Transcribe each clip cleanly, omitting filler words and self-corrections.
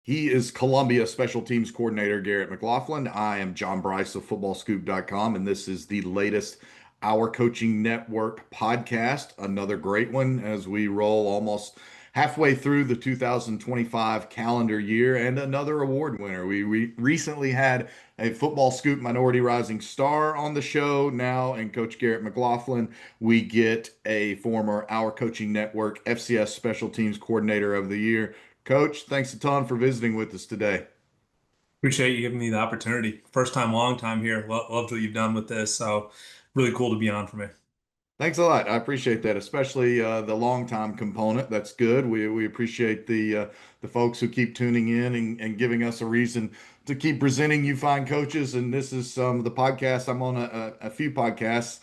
He is Columbia Special Teams Coordinator Garrett McLaughlin. I am John Brice of FootballScoop.com, and this is the latest Our Coaching Network podcast. Another great one as we roll almost halfway through the 2025 calendar year, and another award winner. We recently had a Football Scoop Minority Rising Star on the show now, and Coach Garrett McLaughlin. We get a former Our Coaching Network FCS Special Teams Coordinator of the Year. Coach, thanks a ton for visiting with us today. Appreciate you giving me the opportunity. First time, long time here. Loved what you've done with this. So really cool to be on for me. Thanks a lot. I appreciate that, especially the long time component. That's good. We appreciate the folks who keep tuning in and giving us a reason to keep presenting you fine coaches. And this is the podcast. I'm on a few podcasts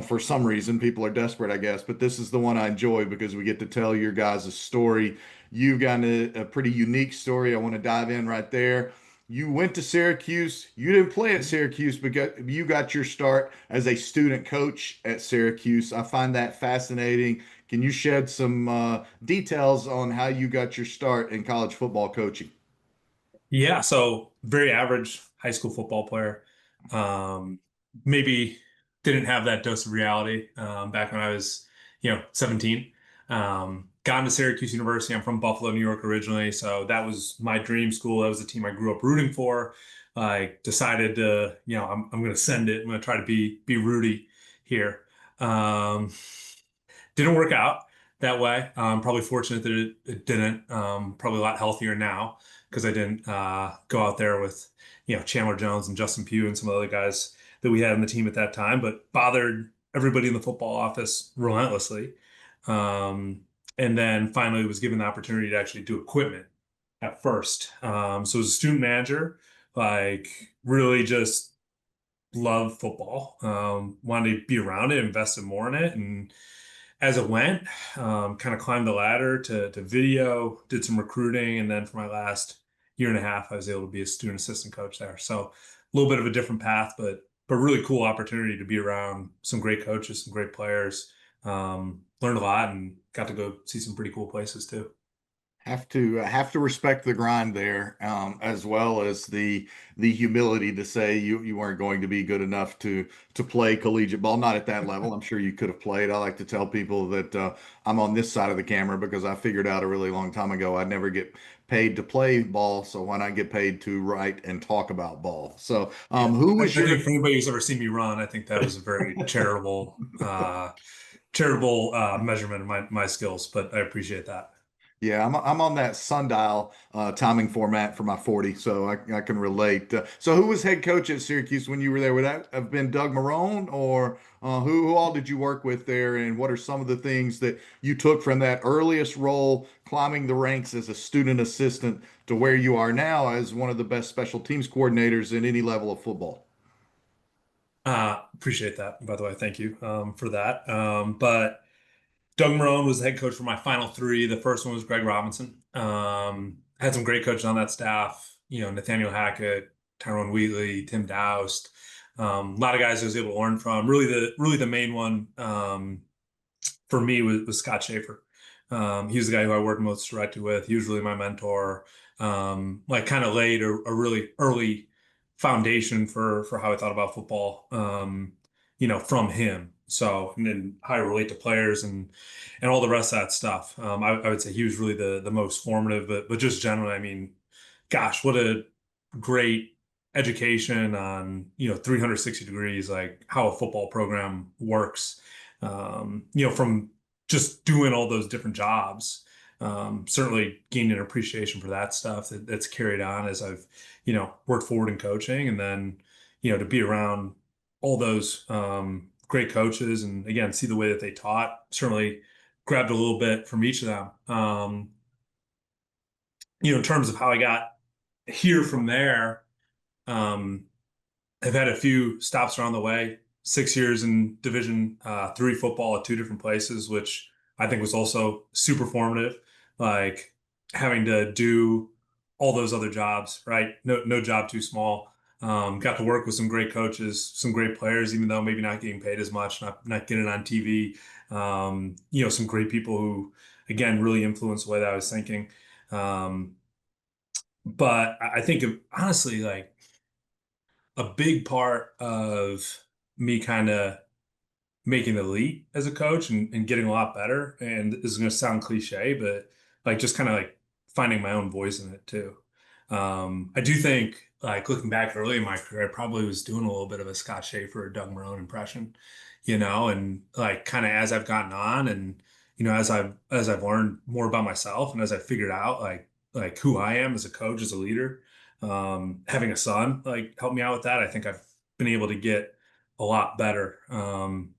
for some reason. People are desperate, I guess, but this is the one I enjoy because we get to tell your guys' story. You've got a pretty unique story. I want to dive in right there. You went to Syracuse. You didn't play at Syracuse, but you got your start as a student coach at Syracuse. I find that fascinating. Can you shed some details on how you got your start in college football coaching? Yeah, so very average high school football player. Um, Maybe didn't have that dose of reality back when I was, 17. Got into Syracuse University. I'm from Buffalo, New York originally, so that was my dream school. That was the team I grew up rooting for. I decided to, I'm going to send it. I'm going to try to be Rudy here. Um, didn't work out that way. Probably fortunate that it didn't. Probably a lot healthier now because I didn't go out there with, Chandler Jones and Justin Pugh and some of the other guys that we had on the team at that time, but bothered everybody in the football office relentlessly. Um, and then finally was given the opportunity to actually do equipment at first. So as a student manager, like really just love football, wanted to be around it, invested more in it. And as it went, kind of climbed the ladder to video, did some recruiting. And then for my last year and a half, I was able to be a student assistant coach there. So a little bit of a different path, but really cool opportunity to be around some great coaches, some great players. Learned a lot and got to go see some pretty cool places too. Have to respect the grind there, as well as the humility to say you weren't going to be good enough to play collegiate ball. Not at that level. I'm sure you could have played. I like to tell people that I'm on this side of the camera because I figured out a really long time ago I'd never get paid to play ball, so why not get paid to write and talk about ball? So, Yeah, who I was your think for anybody who's ever seen me run, I think that was a very charitable measurement of my skills. But I appreciate that. Yeah, I'm on that sundial timing format for my 40, so I can relate. So who was head coach at Syracuse when you were there? Would that have been Doug Marrone, or who all did you work with there? And what are some of the things that you took from that earliest role, climbing the ranks as a student assistant to where you are now as one of the best special teams coordinators in any level of football? Appreciate that, by the way. Thank you for that. But Doug Marrone was the head coach for my final three. The first one was Greg Robinson. Had some great coaches on that staff. Nathaniel Hackett, Tyrone Wheatley, Tim Doust. A lot of guys I was able to learn from. Really the main one for me was Scott Schaefer. He was the guy who I worked most directly with. He was really my mentor. Like kind of laid a really early foundation for how I thought about football. From him. So and then how I relate to players and all the rest of that stuff. I would say he was really the most formative, but just generally, I mean, gosh, what a great education on 360 degrees, like how a football program works. From just doing all those different jobs. Certainly gained an appreciation for that stuff that's carried on as I've worked forward in coaching, and then to be around all those great coaches and again see the way that they taught. Certainly grabbed a little bit from each of them. In terms of how I got here from there, um, I've had a few stops around the way. 6 years in Division three football at two different places, which I think was also super formative. Like having to do all those other jobs, right? No job too small. Got to work with some great coaches, some great players, even though maybe not getting paid as much, not getting on TV. Some great people who, again, really influenced the way that I was thinking. Um, But I think honestly, like a big part of me kind of making the leap as a coach and getting a lot better. And this is going to sound cliche, but like just kind of like finding my own voice in it too. I do think like looking back early in my career, I probably was doing a little bit of a Scott Schaefer or Doug Marone impression, and like kind of as I've gotten on and as I've learned more about myself and as I figured out like who I am as a coach, as a leader, having a son like helped me out with that. I think I've been able to get a lot better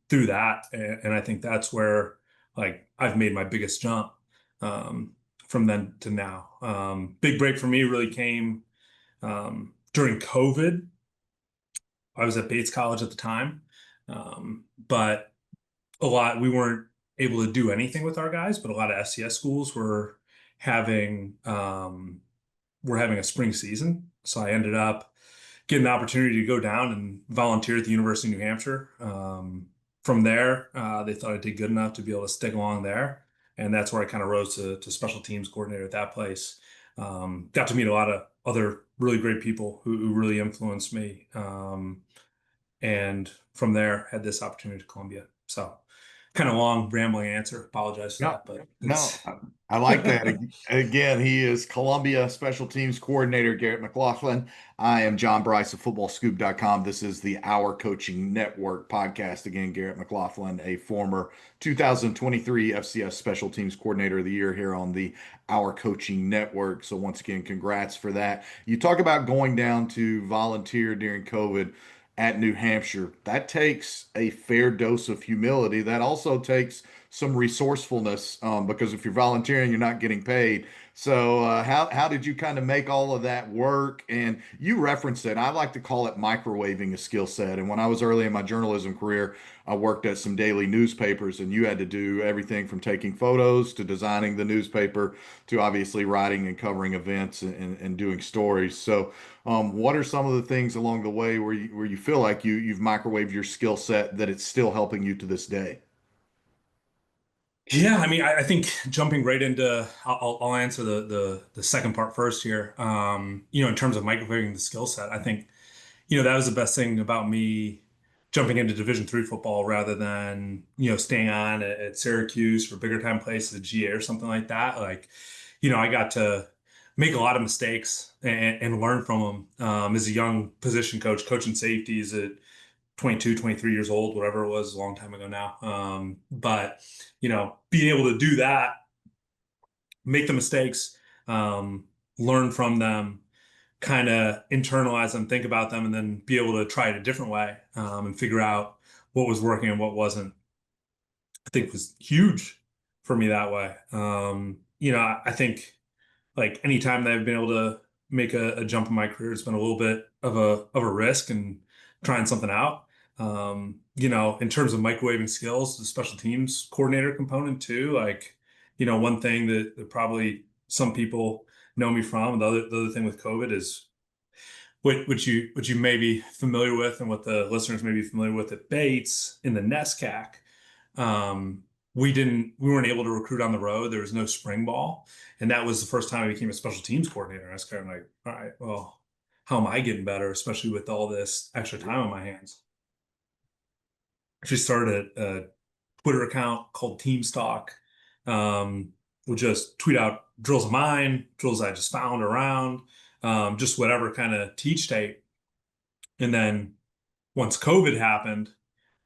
through that. And I think that's where like I've made my biggest jump um, from then to now. Big break for me really came during COVID. I was at Bates College at the time, but we weren't able to do anything with our guys, but a lot of FCS schools having were having a spring season. So I ended up get an opportunity to go down and volunteer at the University of New Hampshire. From there, they thought I did good enough to be able to stick along there. And that's where I kind of rose to special teams coordinator at that place. Got to meet a lot of other really great people who really influenced me. And from there, had this opportunity to Columbia. So kind of long, rambling answer. Apologize for No, that, but no, it's I like that. Again, he is Columbia Special Teams Coordinator Garrett McLaughlin. I am John Brice of FootballScoop.com. This is the Our Coaching Network podcast. Again, Garrett McLaughlin, a former 2023 FCS Special Teams Coordinator of the Year here on the Our Coaching Network. So once again, congrats for that. You talk about going down to volunteer during COVID at New Hampshire. That takes a fair dose of humility. That also takes some resourcefulness because if you're volunteering, you're not getting paid. So how did you kind of make all of that work? And you referenced it. I like to call it microwaving a skill set. And when I was early in my journalism career, I worked at some daily newspapers, and you had to do everything from taking photos to designing the newspaper to obviously writing and covering events and doing stories. So what are some of the things along the way where you feel like you've microwaved your skill set that it's still helping you to this day? Yeah, I mean, I think jumping right into, I'll answer the second part first here. In terms of microwaving the skill set, I think that was the best thing about me jumping into Division III football rather than staying on at Syracuse for bigger time places, at GA or something like that. Like, I got to make a lot of mistakes and learn from them as a young position coach, coaching safeties at 22, 23 years old, whatever it was, a long time ago now. But being able to do that, make the mistakes, learn from them, kind of internalize them, think about them, and then be able to try it a different way and figure out what was working and what wasn't, I think was huge for me that way. I think like anytime that I've been able to make a jump in my career, it's been a little bit of a risk and trying something out. In terms of microwaving skills, the special teams coordinator component too, like, one thing that probably some people know me from, the other thing with COVID is which you may be familiar with and what the listeners may be familiar with at Bates in the NESCAC. Um, we weren't able to recruit on the road. There was no spring ball. And that was the first time I became a special teams coordinator. I was kind of like, all right, well, how am I getting better, especially with all this extra time on my hands? I just started a Twitter account called Teams Talk. We'll just tweet out drills of mine, drills I just found around, just whatever kind of teach tape. And then once COVID happened,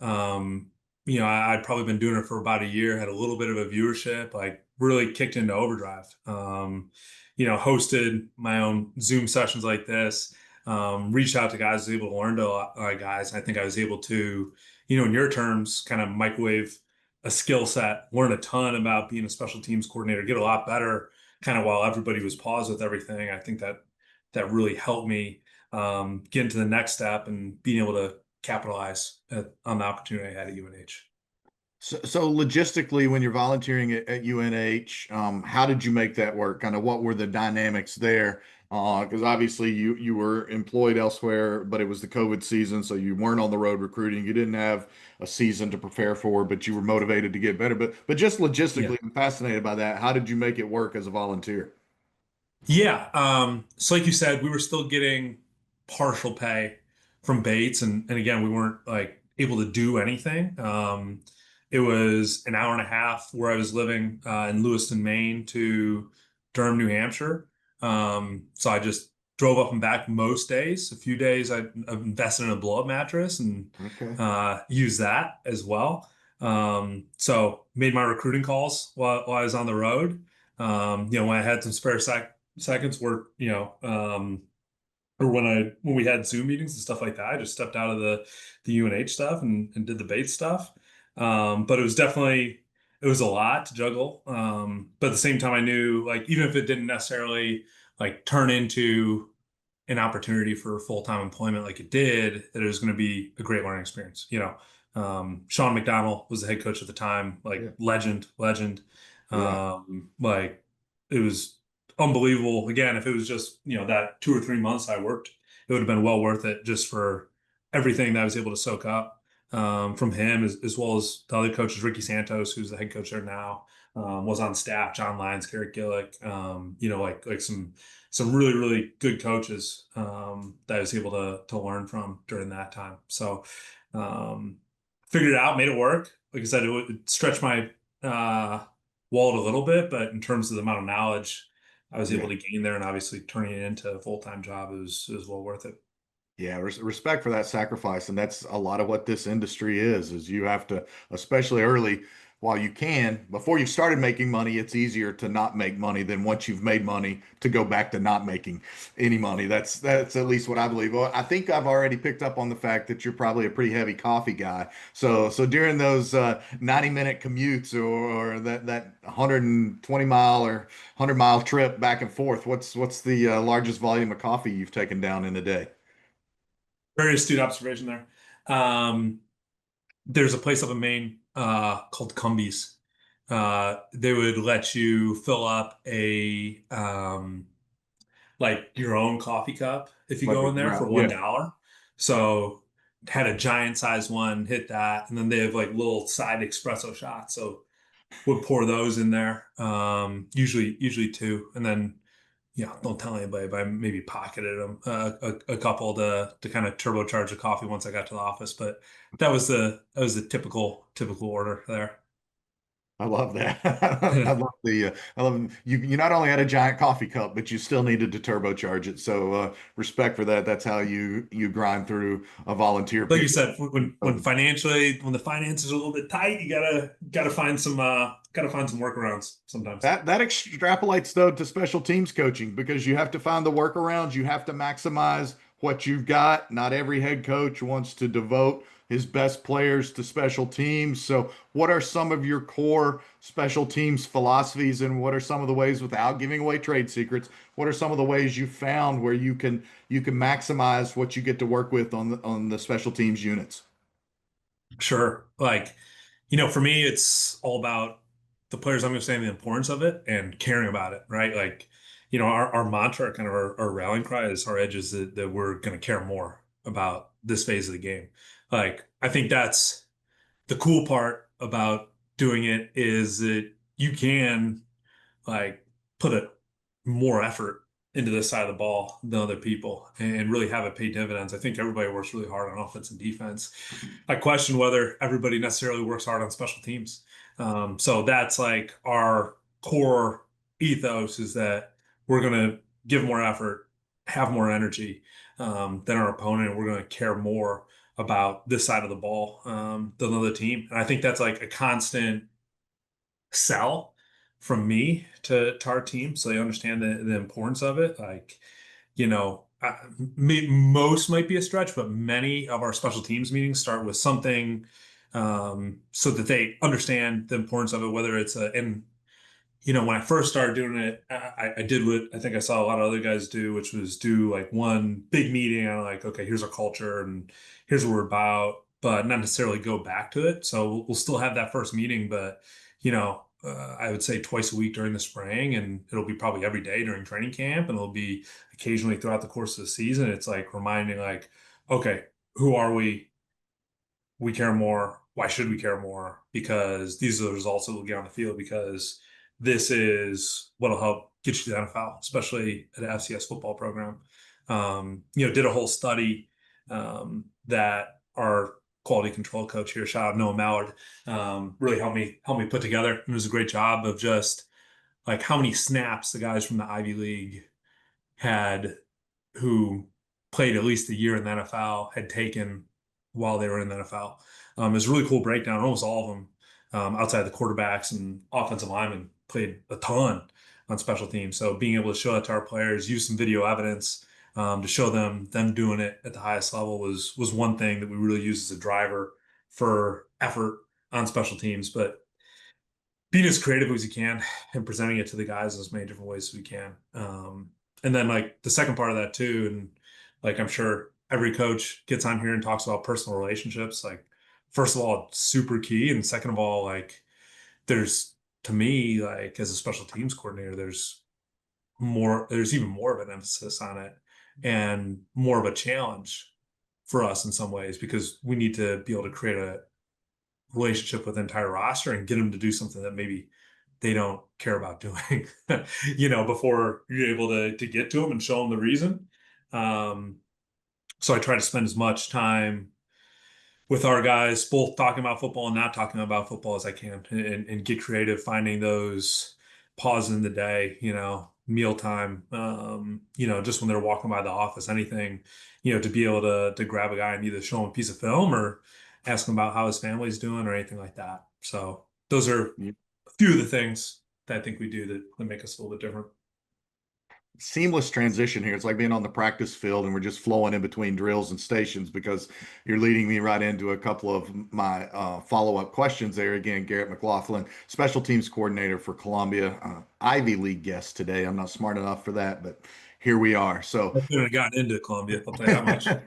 I'd probably been doing it for about a year, had a little bit of a viewership, like really kicked into overdrive. Hosted my own Zoom sessions like this, reached out to guys, was able to learn to a lot of guys. I think I was able to, in your terms, kind of microwave a skill set, learn a ton about being a special teams coordinator, get a lot better kind of while everybody was paused with everything. I think that really helped me get into the next step and being able to capitalize on the opportunity I had at UNH. So logistically, when you're volunteering at UNH, how did you make that work? Kind of what were the dynamics there? Because obviously you were employed elsewhere, but it was the COVID season, so you weren't on the road recruiting. You didn't have a season to prepare for, but you were motivated to get better. But just Yeah. logistically, I'm fascinated by that. How did you make it work as a volunteer? Yeah. So like you said, we were still getting partial pay from Bates, and again, we weren't like able to do anything. It was an hour and a half where I was living in Lewiston, Maine to Durham, New Hampshire. So I just drove up and back most days. A few days I invested in a blow-up mattress and Okay. used that as well. So made my recruiting calls while I was on the road. When I had some spare seconds where or when we had Zoom meetings and stuff like that, I just stepped out of the UNH stuff and did the bait stuff. But it was a lot to juggle. But at the same time, I knew like even if it didn't necessarily like turn into an opportunity for full-time employment like it did, that it was going to be a great learning experience. Sean McDonald was the head coach at the time, Yeah. like legend. Yeah. Like it was unbelievable. Again, if it was just, that 2 or 3 months I worked, it would have been well worth it just for everything that I was able to soak up from him as well as the other coaches, Ricky Santos, who's the head coach there now, was on staff, John Lyons, Garrett Gillick, like some really, really good coaches that I was able to learn from during that time. So um, figured it out, made it work. Like I said, it would stretch my uh, wallet a little bit, but in terms of the amount of knowledge I was able Yeah. to gain there and obviously turning it into a full-time job is well worth it. Yeah, respect for that sacrifice, and that's a lot of what this industry is you have to, especially early, while you can, before you started making money, it's easier to not make money than once you've made money to go back to not making any money. That's at least what I believe. Well, I think I've already picked up on the fact that you're probably a pretty heavy coffee guy. So during those 90-minute commutes or that 120 mile or 100-mile trip back and forth, what's the largest volume of coffee you've taken down in a day? Very astute observation there. Um, there's a place up in Maine called Cumbies. They would let you fill up a like your own coffee cup if you Like go a in there for ground, one yeah. dollar. So had a giant size one, hit that, and then they have like little side espresso shots. So would pour those in there. Usually two, and then don't tell anybody, but I maybe pocketed them a couple to kind of turbocharge the coffee once I got to the office. But that was the typical order there. I love that. I love you. You not only had a giant coffee cup, but you still needed to turbocharge it. So respect for that. That's how you grind through a volunteer Like you period. said, when the finances are a little bit tight, you gotta find some workarounds sometimes. That extrapolates though to special teams coaching because you have to find the workarounds. You have to maximize what you've got. Not every head coach wants to devote his best players to special teams. So, what are some of your core special teams philosophies, and what are some of the ways, without giving away trade secrets, what are some of the ways you found where you can maximize what you get to work with on the special teams units? Sure. Like, for me, it's all about the players understanding the importance of it and caring about it, right? Like, our mantra, kind of our rallying cry is our edge is that we're going to care more about this phase of the game. Like, I think that's the cool part about doing it is that you can like put a more effort into this side of the ball than other people and really have it pay dividends. I think everybody works really hard on offense and defense. I question whether everybody necessarily works hard on special teams. So that's like our core ethos is that we're going to give more effort, have more energy than our opponent. And we're going to care more about this side of the ball than the other team. And I think that's like a constant sell from me to our team so they understand the importance of it. Like, most might be a stretch, but many of our special teams meetings start with something so that they understand the importance of it, whether it's and when I first started doing it, I did what I think I saw a lot of other guys do, which was do like one big meeting on like, okay, here's our culture and here's what we're about, but not necessarily go back to it. So we'll still have that first meeting, but I would say twice a week during the spring, and it'll be probably every day during training camp, and it'll be occasionally throughout the course of the season. It's like reminding like, okay, who are we? We care more. Why should we care more? Because these are the results that we'll get on the field because this is what'll help get you to the NFL, especially at an FCS football program. Did a whole study that our quality control coach here, shout out Noah Mallard, really helped me put together. And it was a great job of just like how many snaps the guys from the Ivy League had who played at least a year in the NFL had taken while they were in the NFL. It was a really cool breakdown. Almost all of them, outside the quarterbacks and offensive linemen, played a ton on special teams. So being able to show that to our players, use some video evidence to show them doing it at the highest level was one thing that we really used as a driver for effort on special teams. But being as creative as you can and presenting it to the guys in as many different ways as we can. And then like the second part of that too, and like I'm sure every coach gets on here and talks about personal relationships. Like, first of all, it's super key. And second of all, like there's to me, like as a special teams coordinator, there's even more of an emphasis on it and more of a challenge for us in some ways because we need to be able to create a relationship with the entire roster and get them to do something that maybe they don't care about doing, before you're able to get to them and show them the reason. So I try to spend as much time with our guys, both talking about football and not talking about football as I can, and get creative, finding those pauses in the day, mealtime, just when they're walking by the office, anything, to be able to grab a guy and either show him a piece of film or ask him about how his family's doing or anything like that. So those are a few of the things that I think we do that make us a little bit different. Seamless transition here. It's like being on the practice field and we're just flowing in between drills and stations because you're leading me right into a couple of my follow-up questions there. Again, Garrett McLaughlin, special teams coordinator for Columbia, Ivy League guest today. I'm not smart enough for that, but here we are. So, I couldn't have gotten into Columbia, I'll tell you that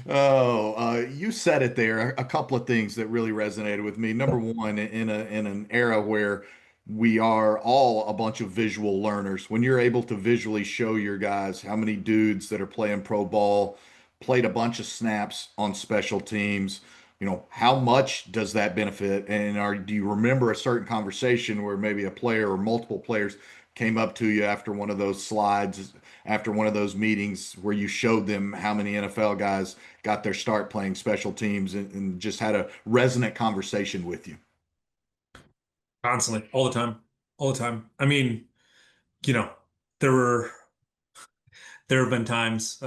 much. you said it there. A couple of things that really resonated with me. Number one, in an era where we are all a bunch of visual learners, when you're able to visually show your guys how many dudes that are playing pro ball played a bunch of snaps on special teams, how much does that benefit? And do you remember a certain conversation where maybe a player or multiple players came up to you after one of those slides, after one of those meetings where you showed them how many NFL guys got their start playing special teams and just had a resonant conversation with you? Constantly, all the time, all the time. I mean, you know, there were there have been times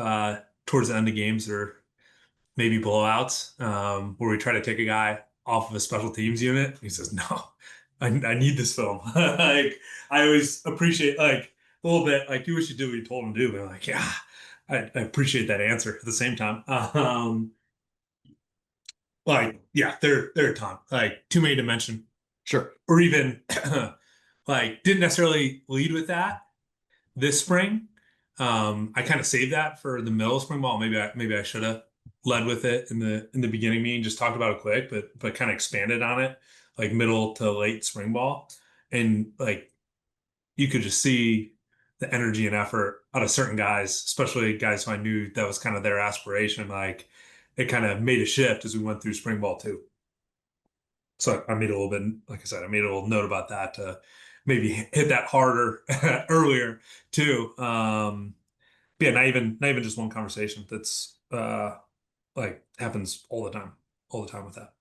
towards the end of games or maybe blowouts where we try to take a guy off of a special teams unit. He says, "No, I need this film." Like I always appreciate like a little bit like do what you do what you told him to do. But I'm like, yeah, I appreciate that answer at the same time. Like yeah, they're a ton like too many to mention, Sure. or even like didn't necessarily lead with that this spring. I kind of saved that for the middle of spring ball. Maybe I should have led with it in the beginning meeting, just talked about it quick, but kind of expanded on it like middle to late spring ball. And like you could just see the energy and effort out of certain guys, especially guys who I knew that was kind of their aspiration. Like it kind of made a shift as we went through spring ball too. So I made a little bit, like I said, I made a little note about that to maybe hit that harder earlier too. But yeah, not even just one conversation. That's like happens all the time with that.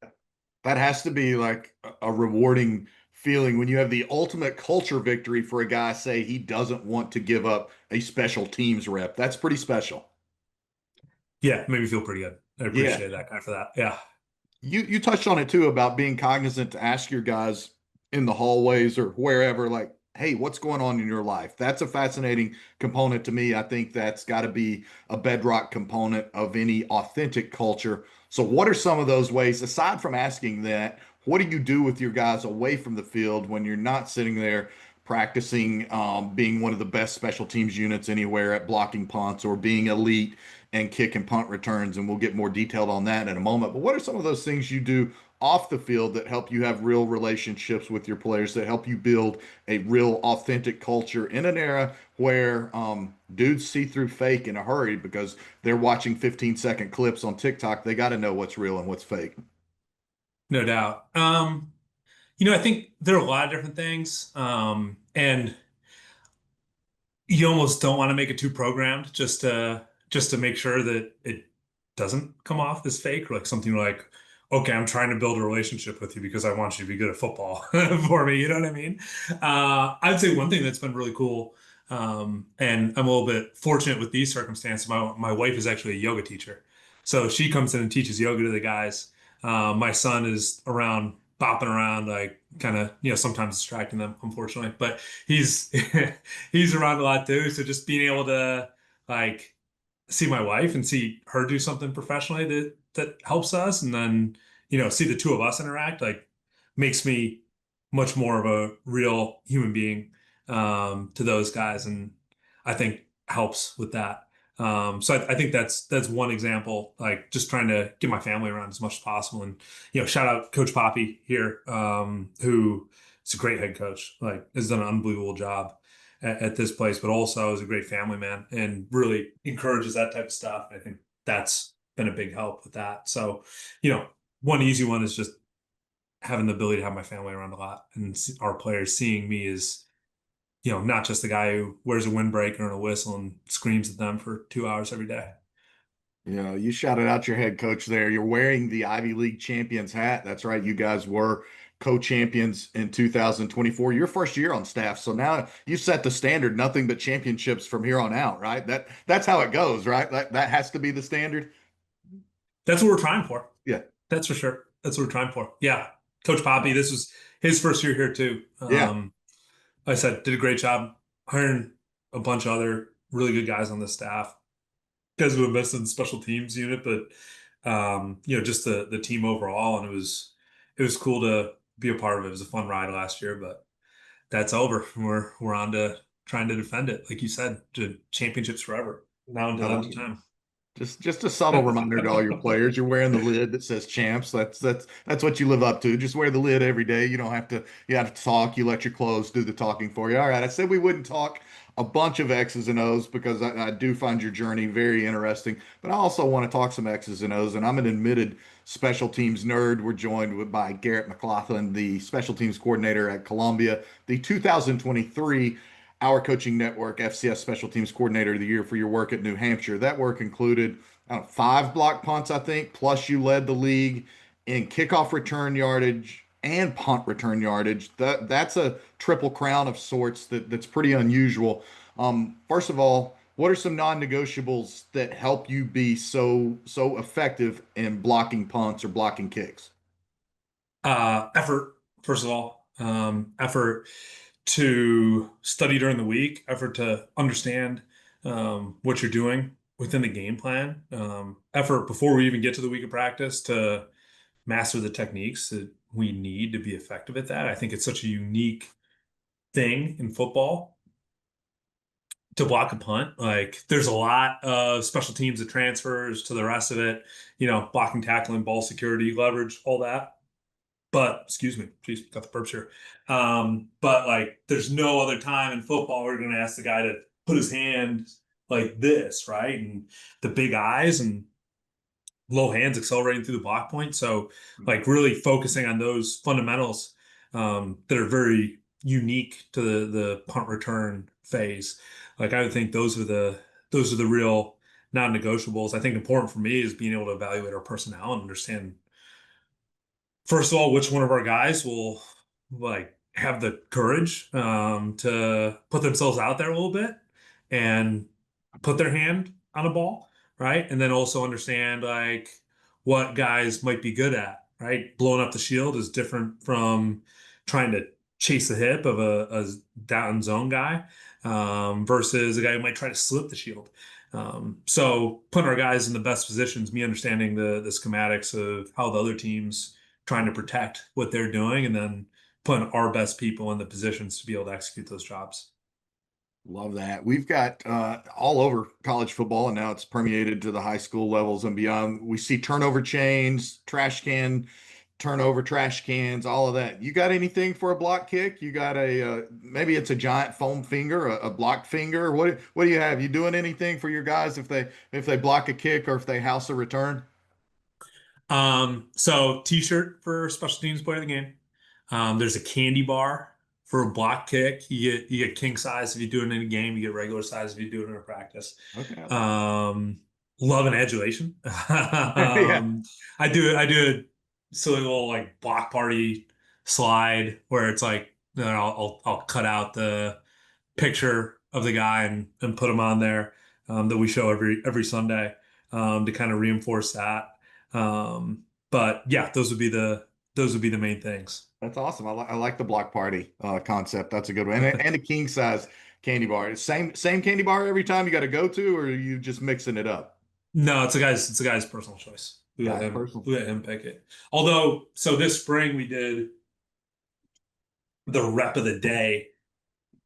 That has to be like a rewarding feeling when you have the ultimate culture victory for a guy say he doesn't want to give up a special teams rep. That's pretty special. Yeah, made me feel pretty good. I Yeah. appreciate that guy for that. Yeah. You touched on it too about being cognizant to ask your guys in the hallways or wherever, like, hey, what's going on in your life? That's a fascinating component to me. I think that's got to be a bedrock component of any authentic culture. So, what are some of those ways, aside from asking that, what do you do with your guys away from the field when you're not sitting there practicing being one of the best special teams units anywhere at blocking punts or being elite and kick and punt returns? And we'll get more detailed on that in a moment. But what are some of those things you do off the field that help you have real relationships with your players, that help you build a real authentic culture in an era where dudes see through fake in a hurry because they're watching 15-second clips on TikTok? They got to know what's real and what's fake. No doubt. I think there are a lot of different things. And you almost don't want to make it too programmed just to make sure that it doesn't come off as fake or like something like, okay, I'm trying to build a relationship with you because I want you to be good at football for me. You know what I mean? I'd say one thing that's been really cool, and I'm a little bit fortunate with these circumstances. My wife is actually a yoga teacher, so she comes in and teaches yoga to the guys. My son is around bopping around, like kind of, sometimes distracting them, unfortunately. But he's he's around a lot too. So just being able to like see my wife and see her do something professionally that helps us, and then see the two of us interact, like makes me much more of a real human being to those guys, and I think helps with that. So I think that's one example, like just trying to get my family around as much as possible. And shout out Coach Poppy here, who is a great head coach, like has done an unbelievable job at this place, but also is a great family man and really encourages that type of stuff. I think that's been a big help with that. So, one easy one is just having the ability to have my family around a lot and our players seeing me as, not just the guy who wears a windbreaker and a whistle and screams at them for 2 hours every day. You shouted out your head coach there. You're wearing the Ivy League champions hat. That's right. You guys were co-champions in 2024, your first year on staff. So now you set the standard, nothing but championships from here on out, right? That's how it goes, right? That has to be the standard. That's what we're trying for. Yeah. That's for sure. That's what we're trying for. Yeah. Coach Poppy, this was his first year here too. Yeah. Like I said, did a great job hiring a bunch of other really good guys on the staff. Guys who invested in the special teams unit, but just the team overall, and it was cool to be a part of it. It was a fun ride last year, but that's over. We're on to trying to defend it, like you said, to championships forever. Now until I that love it. time. Just a subtle reminder to all your players. You're wearing the lid that says champs. That's what you live up to. Just wear the lid every day. You don't have to you have to talk. You let your clothes do the talking for you. All right. I said we wouldn't talk a bunch of X's and O's because I do find your journey very interesting. But I also want to talk some X's and O's. And I'm an admitted special teams nerd. We're joined by Garrett McLaughlin, the special teams coordinator at Columbia, the 2023 Our Coaching Network FCS Special Teams Coordinator of the Year for your work at New Hampshire. That work included, I don't know, 5 block punts, I think, plus you led the league in kickoff return yardage and punt return yardage. That's a triple crown of sorts that's pretty unusual. First of all, what are some non-negotiables that help you be so effective in blocking punts or blocking kicks? Effort, first of all, effort to study during the week, effort to understand what you're doing within the game plan, effort before we even get to the week of practice to master the techniques that we need to be effective at that. I think it's such a unique thing in football to block a punt. Like there's a lot of special teams that transfers to the rest of it, blocking, tackling, ball security, leverage, all that. But excuse me, geez, got the burps here. But like, there's no other time in football we're going to ask the guy to put his hand like this, right? And the big eyes and low hands accelerating through the block point. So, like, really focusing on those fundamentals that are very unique to the punt return phase. Like, I would think those are the real non-negotiables. I think important for me is being able to evaluate our personnel and understand, first of all, which one of our guys will like have the courage to put themselves out there a little bit and put their hand on a ball, right? And then also understand like what guys might be good at, right? Blowing up the shield is different from trying to chase the hip of a down zone guy versus a guy who might try to slip the shield. So putting our guys in the best positions, me understanding the schematics of how the other teams trying to protect what they're doing, and then putting our best people in the positions to be able to execute those jobs. Love that. We've got all over college football, and now it's permeated to the high school levels and beyond. We see turnover chains, trash can, turnover trash cans, all of that. You got anything for a block kick? You got maybe it's a giant foam finger, a blocked finger. What do you have? You doing anything for your guys if they block a kick or if they house a return? So t-shirt for special teams player of the game. There's a candy bar for a block kick. You get king size if you do it in a game. You get regular size if you do it in a practice. Okay, I like Um, Love and adulation. yeah. I do a silly little like block party slide where it's like, I'll cut out the picture of the guy and put him on there, that we show every Sunday, to kind of reinforce that. But yeah, those would be the main things. That's awesome. I like the block party concept. That's a good one. And a king size candy bar. Same candy bar every time you got to go to, or are you just mixing it up? No, it's a guy's personal choice. We let Guys, him personal. we let him pick it. Although, so this spring we did the rep of the day,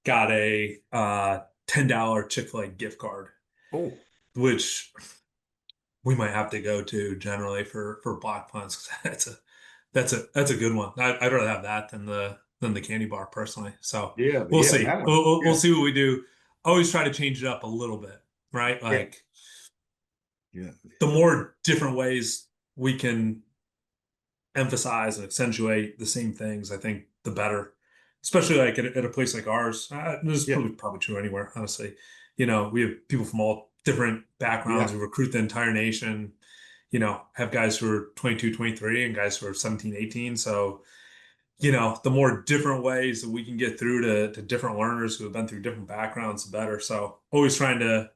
got a $10 Chick-fil-A gift card, Oh, which we might have to go to generally for block punts. 'Cause that's a good one. I'd rather have that than the candy bar personally. So yeah, we'll yeah, see. that one. We'll Yeah, see what we do. Always try to change it up a little bit, right? yeah, Like yeah. the more different ways we can emphasize and accentuate the same things, I think the better. Especially like at a place like ours. This is Yeah, probably true anywhere, honestly. We have people from all different backgrounds yeah. who recruit the entire nation. Have guys who are 22, 23 and guys who are 17, 18. So, the more different ways that we can get through to different learners who have been through different backgrounds, the better. So always trying to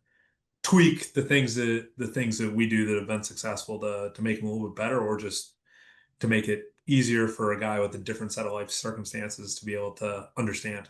tweak the things that we do that have been successful to make them a little bit better, or just to make it easier for a guy with a different set of life circumstances to be able to understand.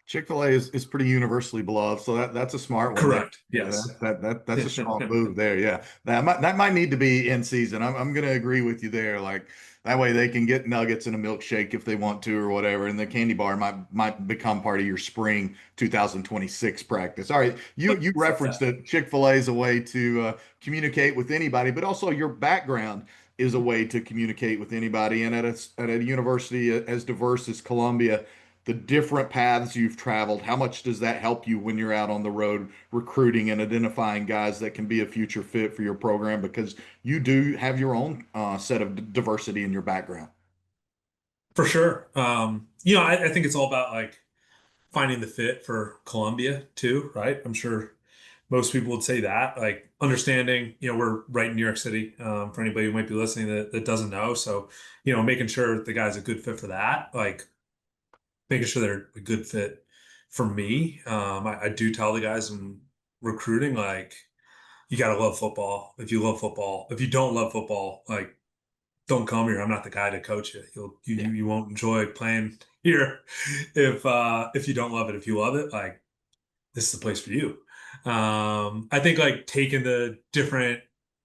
Chick-fil-A is pretty universally beloved, so that's a smart one there. Correct. Yeah, Yes. that's a strong move there. Yeah, that might need to be in season. I'm going to agree with you there. Like that way they can get nuggets and a milkshake if they want to or whatever, and the candy bar might become part of your spring 2026 practice. All right, you referenced that Chick-fil-A is a way to communicate with anybody, but also your background is a way to communicate with anybody. And at a university as diverse as Columbia, the different paths you've traveled, how much does that help you when you're out on the road recruiting and identifying guys that can be a future fit for your program? Because you do have your own set of diversity in your background. For sure. I think it's all about like finding the fit for Columbia too, right? I'm sure most people would say that, like understanding, we're right in New York City, for anybody who might be listening that doesn't know. So, making sure the guy's a good fit for that, like making sure they're a good fit for me. I do tell the guys in recruiting, like, you got to love football. If you love football, if you don't love football, like, don't come here. I'm not the guy to coach you. Yeah. You won't enjoy playing here if you don't love it. If you love it, like, this is the place for you. I think like taking the different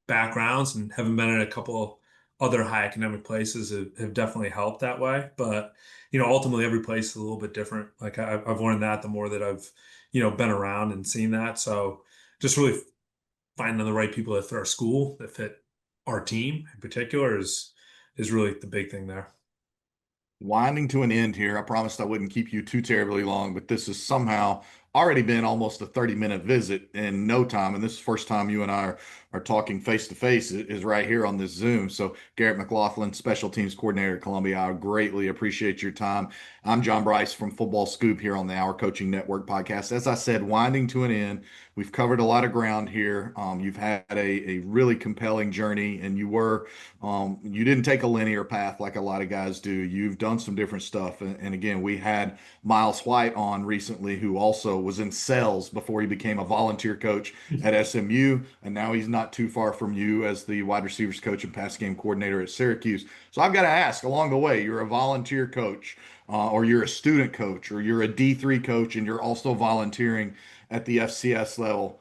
backgrounds and having been in a couple other high academic places have definitely helped that way. But ultimately every place is a little bit different. Like I've learned that the more that I've been around and seen that. So just really finding the right people that fit our school, that fit our team in particular, is really the big thing there. Winding to an end here. I promised I wouldn't keep you too terribly long, but this has somehow already been almost a 30-minute visit in no time. And this is the first time you and I are talking face to face is right here on this Zoom. So Garrett McLaughlin, special teams coordinator at Columbia, I greatly appreciate your time. I'm John Brice from Football Scoop here on the Our Coaching Network podcast. As I said, winding to an end. We've covered a lot of ground here. You've had a really compelling journey, and you didn't take a linear path like a lot of guys do. You've done some different stuff. And again, we had Miles White on recently, who also was in sales before he became a volunteer coach at SMU. And now he's not too far from you as the wide receivers coach and pass game coordinator at Syracuse. So I've got to ask along the way, you're a volunteer coach, or you're a student coach, or you're a D3 coach, and you're also volunteering at the FCS level.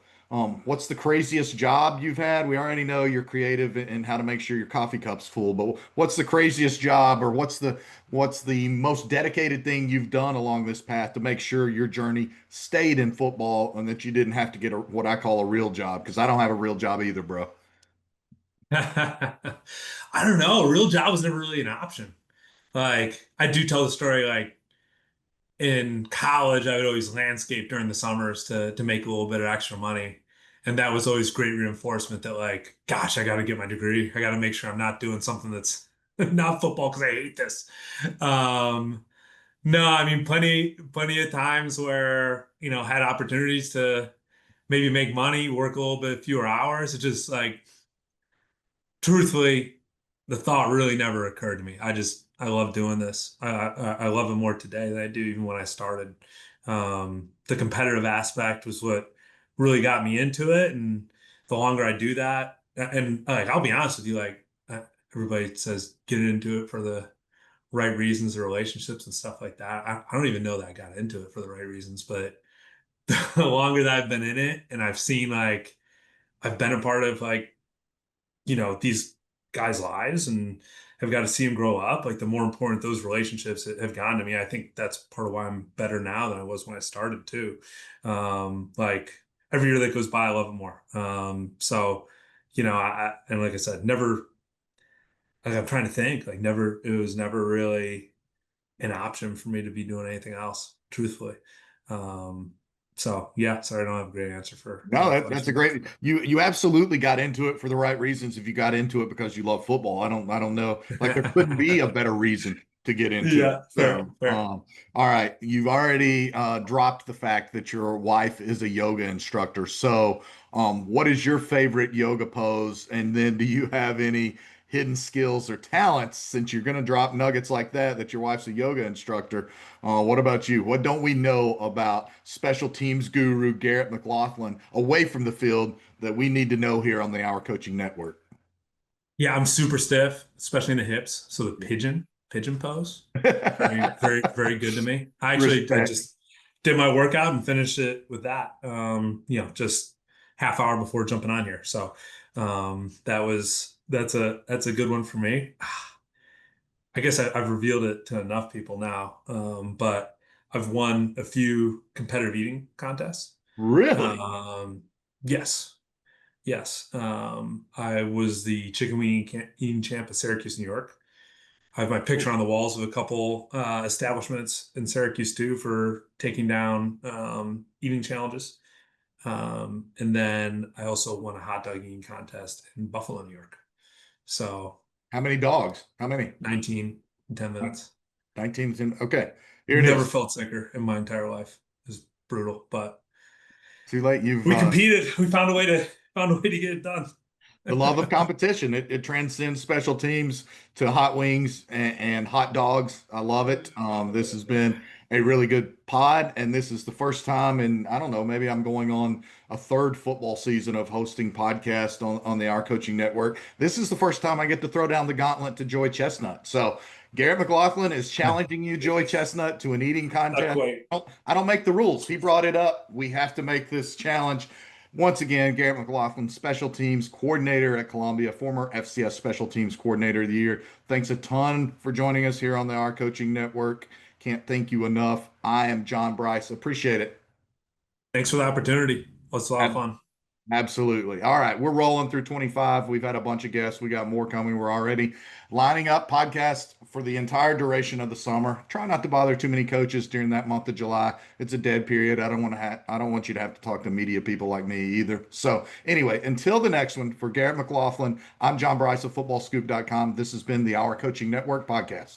What's the craziest job you've had? We already know you're creative in how to make sure your coffee cup's full, but what's the craziest job, or what's the most dedicated thing you've done along this path to make sure your journey stayed in football and that you didn't have to get what I call a real job? Because I don't have a real job either, bro. I don't know. A real job was never really an option. Like I do tell the story, like in college, I would always landscape during the summers to make a little bit of extra money. And that was always great reinforcement that like, gosh, I got to get my degree. I got to make sure I'm not doing something that's not football because I hate this. Um, no, I mean plenty of times where, had opportunities to maybe make money, work a little bit fewer hours. It's just like truthfully, the thought really never occurred to me. I love doing this. I love it more today than I do even when I started. The competitive aspect was what really got me into it, and the longer I do that, and like I'll be honest with you, like everybody says, get into it for the right reasons, the relationships and stuff like that. I don't even know that I got into it for the right reasons, but the longer that I've been in it, and I've seen like I've been a part of like these guys' lives and have got to see them grow up. Like the more important those relationships have gone to me, I think that's part of why I'm better now than I was when I started too. Like every year that goes by, I love it more. So, and like I said, never, like I'm trying to think, like never, it was never really an option for me to be doing anything else, truthfully. Um, so yeah, sorry, I don't have a great answer for No, that that's a question. great. You absolutely got into it for the right reasons. If you got into it because you love football, I don't know. Like there couldn't be a better reason to get into it. Yeah, fair, fair. All right, you've already dropped the fact that your wife is a yoga instructor. So, what is your favorite yoga pose? And then, do you have any hidden skills or talents since you're going to drop nuggets like that your wife's a yoga instructor? What about you? What don't we know about special teams guru Garrett McLaughlin away from the field that we need to know here on the Our Coaching Network? Yeah, I'm super stiff, especially in the hips. So the pigeon pose, very good to me. I Respect. just did my workout and finished it with that. Just half hour before jumping on here. So that's a good one for me. I guess I've revealed it to enough people now. But I've won a few competitive eating contests. Really? Um, yes. Yes. I was the chicken wing eating champ at Syracuse, New York. I have my picture on the walls of a couple establishments in Syracuse too for taking down eating challenges. And then I also won a hot dog eating contest in Buffalo, New York. So How many dogs? How many? 19 in 10 minutes. 19. Okay, here it Never is. felt sicker in my entire life. It was brutal, but Too late. You've we competed. We found a way to get it done. the love of competition. It transcends special teams to hot wings and hot dogs. I love it. This has been a really good pod, and this is the first time, and I don't know, maybe I'm going on a third football season of hosting podcast on the Our Coaching Network. This is the first time I get to throw down the gauntlet to Joy Chestnut. So Garrett McLaughlin is challenging you, Joy Chestnut, to an eating Not contest. quite. I don't make the rules. He brought it up. We have to make this challenge. Once again, Garrett McLaughlin, special teams coordinator at Columbia, former FCS special teams coordinator of the year. Thanks a ton for joining us here on the Our Coaching Network. Can't thank you enough. I am John Brice. Appreciate it. Thanks for the opportunity. It was a lot of fun. Absolutely. All right, we're rolling through 25. We've had a bunch of guests. We got more coming. We're already lining up podcasts for the entire duration of the summer. Try not to bother too many coaches during that month of July. It's a dead period. I don't want you to have to talk to media people like me either. So, anyway, until the next one, for Garrett McLaughlin, I'm John Brice of FootballScoop.com. This has been the Our Coaching Network podcast.